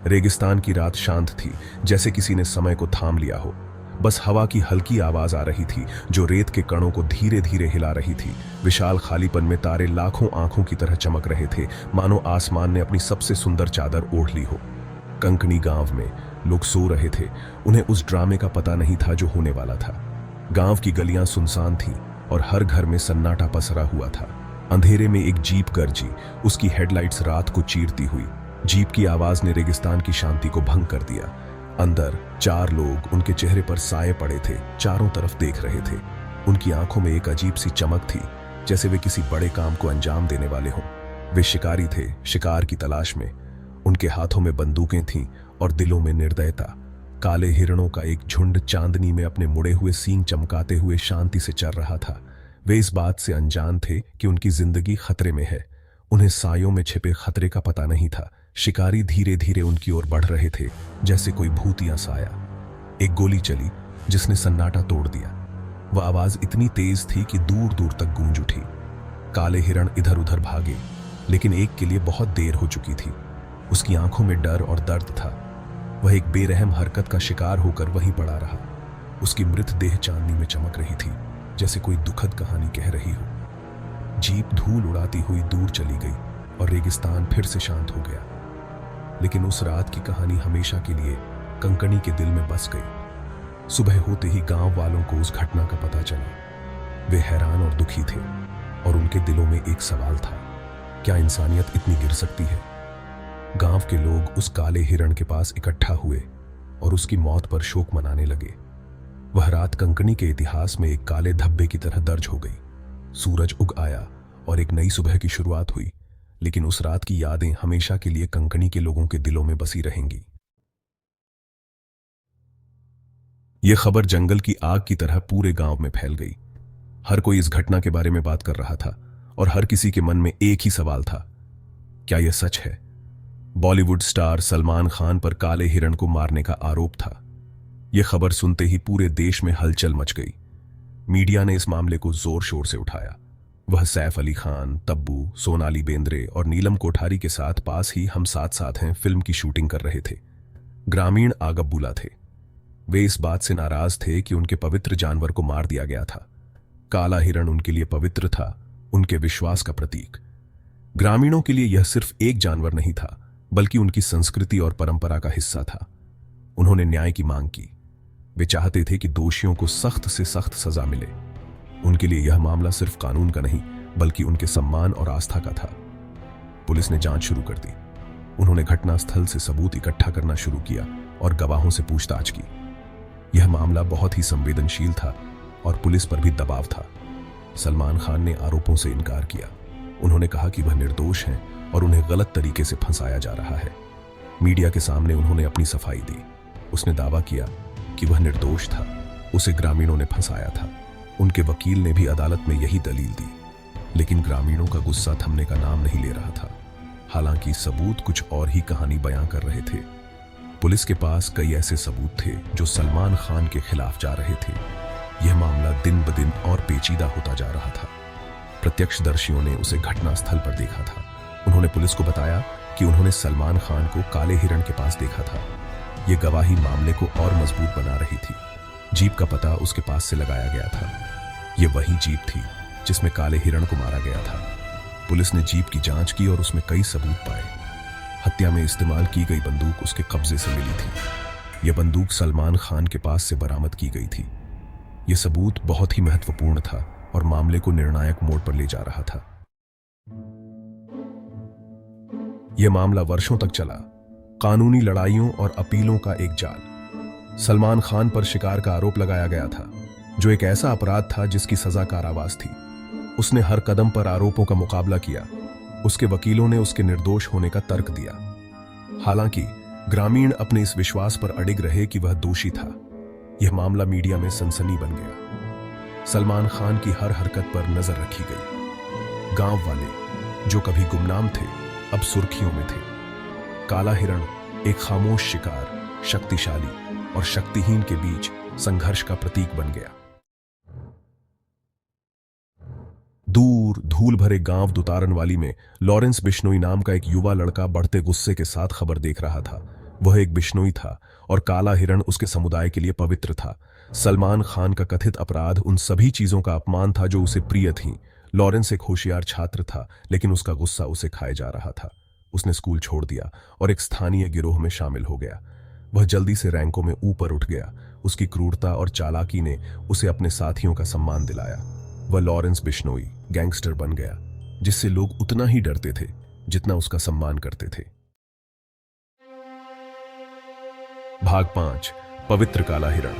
रेगिस्तान की रात शांत थी, जैसे किसी ने समय को थाम लिया हो। बस हवा की हल्की आवाज आ रही थी जो रेत के कणों को धीरे धीरे हिला रही थी। विशाल खालीपन में तारे लाखों आंखों की तरह चमक रहे थे, मानो आसमान ने अपनी सबसे सुंदर चादर ओढ़ ली हो। कंकणी गांव में लोग सो रहे थे। उन्हें उस ड्रामे का पता नहीं था जो होने वाला था। गांव की गलियां सुनसान थीं और हर घर में सन्नाटा पसरा हुआ था। अंधेरे में एक जीप गरजी, उसकी हेडलाइट्स रात को चीरती हुई। जीप की आवाज ने रेगिस्तान की शांति को भंग कर दिया। अंदर 4 लोग, उनके चेहरे पर साए पड़े थे, चारों तरफ देख रहे थे। उनकी आंखों में एक अजीब सी चमक थी, जैसे वे किसी बड़े काम को अंजाम देने वाले हों। वे शिकारी थे, शिकार की तलाश में। उनके हाथों में बंदूकें थीं और दिलों में निर्दयता। काले हिरणों का एक झुंड चांदनी में अपने मुड़े हुए सींग चमकाते हुए शांति से चल रहा था। वे इस बात से अनजान थे कि उनकी जिंदगी खतरे में है। उन्हें सायों में छिपे खतरे का पता नहीं था। शिकारी धीरे धीरे उनकी ओर बढ़ रहे थे, जैसे कोई भूत या साया। एक गोली चली जिसने सन्नाटा तोड़ दिया। वह आवाज इतनी तेज थी कि दूर दूर तक गूंज उठी। काले हिरण इधर उधर भागे, लेकिन एक के लिए बहुत देर हो चुकी थी। उसकी आंखों में डर और दर्द था। वह एक बेरहम हरकत का शिकार होकर वहीं पड़ा रहा। उसकी मृत देह चांदनी में चमक रही थी, जैसे कोई दुखद कहानी कह रही हो। जीप धूल उड़ाती हुई दूर चली गई और रेगिस्तान फिर से शांत हो गया। लेकिन उस रात की कहानी हमेशा के लिए कंकणी के दिल में बस गई। सुबह होते ही गांव वालों को उस घटना का पता चला। वे हैरान और दुखी थे और उनके दिलों में एक सवाल था, क्या इंसानियत इतनी गिर सकती है? गांव के लोग उस काले हिरण के पास इकट्ठा हुए और उसकी मौत पर शोक मनाने लगे। वह रात कंकणी के इतिहास में एक काले धब्बे की तरह दर्ज हो गई। सूरज उग आया और एक नई सुबह की शुरुआत हुई, लेकिन उस रात की यादें हमेशा के लिए कंकणी के लोगों के दिलों में बसी रहेंगी। यह खबर जंगल की आग की तरह पूरे गांव में फैल गई। हर कोई इस घटना के बारे में बात कर रहा था और हर किसी के मन में एक ही सवाल था, क्या यह सच है? बॉलीवुड स्टार सलमान खान पर काले हिरण को मारने का आरोप था। यह खबर सुनते ही पूरे देश में हलचल मच गई। मीडिया ने इस मामले को जोर शोर से उठाया। वह सैफ अली खान, तब्बू, सोनाली बेंद्रे और नीलम कोठारी के साथ पास ही हम साथ साथ हैं फिल्म की शूटिंग कर रहे थे। ग्रामीण आगबूला थे। वे इस बात से नाराज थे कि उनके पवित्र जानवर को मार दिया गया था। काला हिरण उनके लिए पवित्र था, उनके विश्वास का प्रतीक। ग्रामीणों के लिए यह सिर्फ एक जानवर नहीं था, बल्कि उनकी संस्कृति और परंपरा का हिस्सा था। उन्होंने न्याय की मांग की। वे चाहते थे कि दोषियों को सख्त से सख्त सजा मिले। उनके लिए यह मामला सिर्फ कानून का नहीं, बल्कि उनके सम्मान और आस्था का था। पुलिस ने जांच शुरू कर दी। उन्होंने घटनास्थल से सबूत इकट्ठा करना शुरू किया और गवाहों से पूछताछ की। यह मामला बहुत ही संवेदनशील था और पुलिस पर भी दबाव था। सलमान खान ने आरोपों से इनकार किया। उन्होंने कहा कि वह निर्दोष हैं और उन्हें गलत तरीके से फंसाया जा रहा है। मीडिया के सामने उन्होंने अपनी सफाई दी। उसने दावा किया कि वह निर्दोष था, उसे ग्रामीणों ने फंसाया था। उनके वकील ने भी अदालत में यही दलील दी, लेकिन ग्रामीणों का गुस्सा थमने का नाम नहीं ले रहा था। हालांकि सबूत कुछ और ही कहानी बयां कर रहे थे। पुलिस के पास कई ऐसे सबूत थे जो सलमान खान के खिलाफ जा रहे थे। यह मामला दिन ब दिन और पेचीदा होता जा रहा था। प्रत्यक्षदर्शियों ने उसे घटनास्थल पर देखा था। उन्होंने पुलिस को बताया कि उन्होंने सलमान खान को काले हिरण के पास देखा था। यह गवाही मामले को और मजबूत बना रही थी। जीप का पता उसके पास से लगाया गया था। यह वही जीप थी जिसमें काले हिरण को मारा गया था। पुलिस ने जीप की जांच की और उसमें कई सबूत पाए। हत्या में इस्तेमाल की गई बंदूक उसके कब्जे से मिली थी। यह बंदूक सलमान खान के पास से बरामद की गई थी। यह सबूत बहुत ही महत्वपूर्ण था और मामले को निर्णायक मोड़ पर ले जा रहा था। यह मामला वर्षों तक चला, कानूनी लड़ाइयों और अपीलों का एक जाल। सलमान खान पर शिकार का आरोप लगाया गया था, जो एक ऐसा अपराध था जिसकी सजा कारावास थी। उसने हर कदम पर आरोपों का मुकाबला किया। उसके वकीलों ने उसके निर्दोष होने का तर्क दिया। हालांकि ग्रामीण अपने इस विश्वास पर अडिग रहे कि वह दोषी था। यह मामला मीडिया में सनसनी बन गया। सलमान खान की हर हरकत पर नजर रखी गई। गांव वाले जो कभी गुमनाम थे, अब सुर्खियों में थे। काला हिरण एक खामोश शिकार, शक्तिशाली और शक्तिहीन के बीच संघर्ष का प्रतीक बन गया। दूर धूल भरे गांव दुतारनवाली में लॉरेंस बिश्नोई नाम का एक युवा लड़का बढ़ते गुस्से के साथ खबर देख रहा था। वह एक बिश्नोई था और काला हिरण उसके समुदाय के लिए पवित्र था। सलमान खान का कथित अपराध उन सभी चीजों का अपमान था जो उसे प्रिय थीं। लॉरेंस एक होशियार छात्र था, लेकिन उसका गुस्सा उसे खाए जा रहा था। उसने स्कूल छोड़ दिया और एक स्थानीय गिरोह में शामिल हो गया। वह जल्दी से रैंकों में ऊपर उठ गया। उसकी क्रूरता और चालाकी ने उसे अपने साथियों का सम्मान दिलाया। वह लॉरेंस बिश्नोई गैंगस्टर बन गया, जिससे लोग उतना ही डरते थे जितना उसका सम्मान करते थे। भाग 5, पवित्र काला हिरण।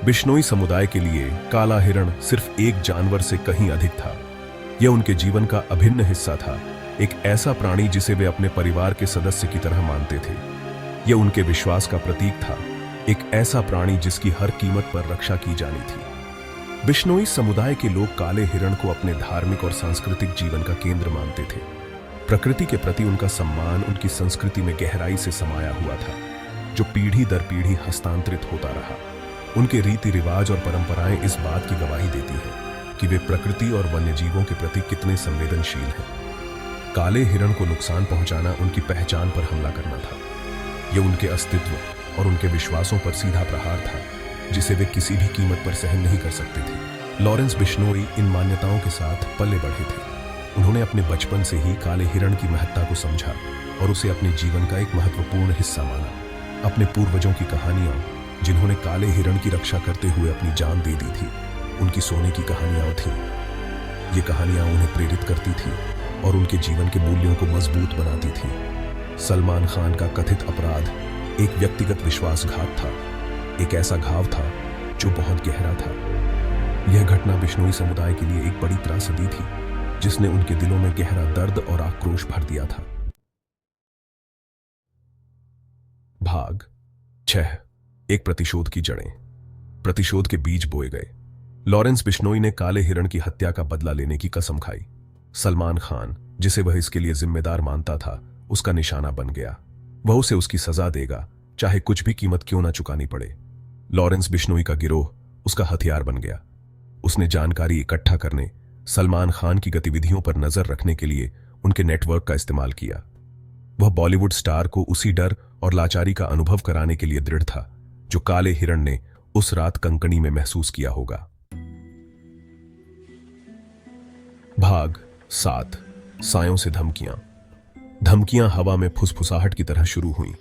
बिश्नोई समुदाय के लिए काला हिरण सिर्फ एक जानवर से कहीं अधिक था। यह उनके जीवन का अभिन्न हिस्सा था, एक ऐसा प्राणी जिसे वे अपने परिवार के सदस्य की तरह मानते थे। यह उनके विश्वास का प्रतीक था, एक ऐसा प्राणी जिसकी हर कीमत पर रक्षा की जानी थी। बिश्नोई समुदाय के लोग काले हिरण को अपने धार्मिक और सांस्कृतिक जीवन का केंद्र मानते थे। प्रकृति के प्रति उनका सम्मान उनकी संस्कृति में गहराई से समाया हुआ था, जो पीढ़ी दर पीढ़ी हस्तांतरित होता रहा। उनके रीति रिवाज और परंपराएं इस बात की गवाही देती हैं कि वे प्रकृति और वन्यजीवों के प्रति कितने संवेदनशील हैं। काले हिरण को नुकसान पहुंचाना उनकी पहचान पर हमला करना था। यह उनके अस्तित्व और उनके विश्वासों पर सीधा प्रहार था, जिसे वे किसी भी कीमत पर सहन नहीं कर सकते थे। लॉरेंस बिश्नोई इन मान्यताओं के साथ पले बढ़े थे। उन्होंने अपने बचपन से ही काले हिरण की महत्ता को समझा और उसे अपने जीवन का एक महत्वपूर्ण हिस्सा माना। अपने पूर्वजों की कहानियां, जिन्होंने काले हिरण की रक्षा करते हुए अपनी जान दे दी थी, उनकी सोने की कहानियां थीं। ये कहानियां उन्हें प्रेरित करती थी और उनके जीवन के मूल्यों को मजबूत बनाती थी। सलमान खान का कथित अपराध एक व्यक्तिगत विश्वासघात था, एक ऐसा घाव था जो बहुत गहरा था। यह घटना बिश्नोई समुदाय के लिए एक बड़ी त्रासदी थी, जिसने उनके दिलों में गहरा दर्द और आक्रोश भर दिया था। भाग 6, एक प्रतिशोध की जड़ें। प्रतिशोध के बीज बोए गए। लॉरेंस बिश्नोई ने काले हिरण की हत्या का बदला लेने की कसम खाई। सलमान खान, जिसे वह इसके लिए जिम्मेदार मानता था, उसका निशाना बन गया। वह उसे उसकी सजा देगा, चाहे कुछ भी कीमत क्यों ना चुकानी पड़े। लॉरेंस बिश्नोई का गिरोह उसका हथियार बन गया। उसने जानकारी इकट्ठा करने, सलमान खान की गतिविधियों पर नजर रखने के लिए उनके नेटवर्क का इस्तेमाल किया। वह बॉलीवुड स्टार को उसी डर और लाचारी का अनुभव कराने के लिए दृढ़ था जो काले हिरण ने उस रात कंकड़ी में महसूस किया होगा। भाग 7, सायों से धमकियां। धमकियां हवा में फुसफुसाहट की तरह शुरू हुईं।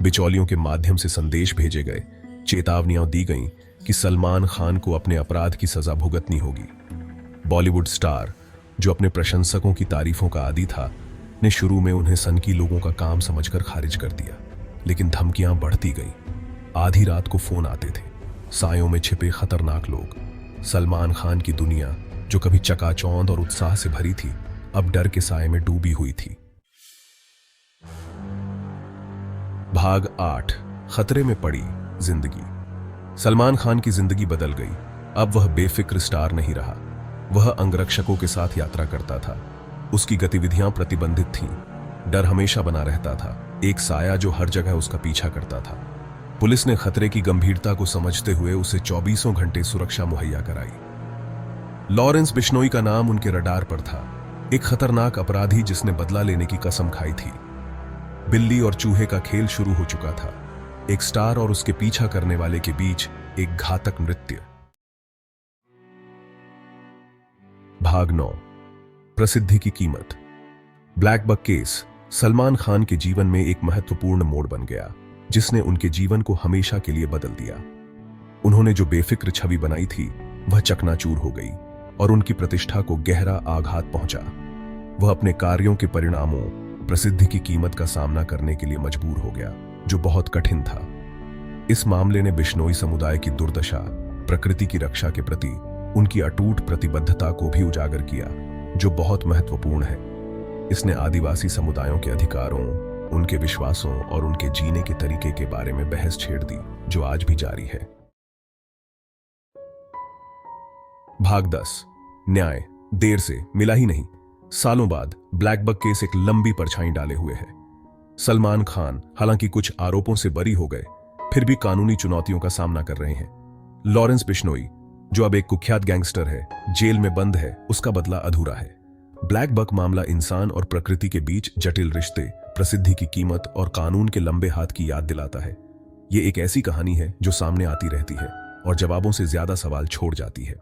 बिचौलियों के माध्यम से संदेश भेजे गए, चेतावनियां दी गईं कि सलमान खान को अपने अपराध की सजा भुगतनी होगी। बॉलीवुड स्टार, जो अपने प्रशंसकों की तारीफों का आदी था, ने शुरू में उन्हें सनकी लोगों का काम समझकर खारिज कर दिया, लेकिन धमकियां बढ़ती गईं। आधी रात को फोन आते थे, सायों में छिपे खतरनाक लोग। सलमान खान की दुनिया, जो कभी चकाचौंध और उत्साह से भरी थी, अब डर के साये में डूबी हुई थी। भाग 8, खतरे में पड़ी जिंदगी। सलमान खान की जिंदगी बदल गई। अब वह बेफिक्र स्टार नहीं रहा। वह अंगरक्षकों के साथ यात्रा करता था। उसकी गतिविधियां प्रतिबंधित थीं। डर हमेशा बना रहता था, एक साया जो हर जगह उसका पीछा करता था। पुलिस ने खतरे की गंभीरता को समझते हुए उसे 24 घंटे सुरक्षा मुहैया कराई। लॉरेंस बिश्नोई का नाम उनके रडार पर था, एक खतरनाक अपराधी जिसने बदला लेने की कसम खाई थी। बिल्ली और चूहे का खेल शुरू हो चुका था, एक स्टार और उसके पीछा करने वाले के बीच एक घातक नृत्य। भाग 9, प्रसिद्धि की कीमत। Black buck case Salman Khan के जीवन में एक महत्वपूर्ण मोड़ बन गया, जिसने उनके जीवन को हमेशा के लिए बदल दिया। उन्होंने जो बेफिक्र छवि बनाई थी, वह चकनाचूर हो गई और उनकी प्रतिष्ठा को गहरा आघात पहुंचा। वह अपने कार्यों के परिणामों, प्रसिद्धि की कीमत का सामना करने के लिए मजबूर हो गया, जो बहुत कठिन था। इस मामले ने बिश्नोई समुदाय की दुर्दशा, प्रकृति की रक्षा के प्रति उनकी अटूट प्रतिबद्धता को भी उजागर किया, जो बहुत महत्वपूर्ण है। इसने आदिवासी समुदायों के अधिकारों, उनके विश्वासों और उनके जीने के तरीके के बारे में बहस छेड़ दी, जो आज भी जारी है। भाग 10, न्याय देर से मिला ही नहीं। सालों बाद ब्लैक बक केस एक लंबी परछाई डाले हुए है। सलमान खान हालांकि कुछ आरोपों से बरी हो गए, फिर भी कानूनी चुनौतियों का सामना कर रहे हैं। लॉरेंस बिश्नोई, जो अब एक कुख्यात गैंगस्टर है, जेल में बंद है, उसका बदला अधूरा है। ब्लैक बक मामला इंसान और प्रकृति के बीच जटिल रिश्ते, प्रसिद्धि की कीमत और कानून के लंबे हाथ की याद दिलाता है। ये एक ऐसी कहानी है जो सामने आती रहती है और जवाबों से ज्यादा सवाल छोड़ जाती है।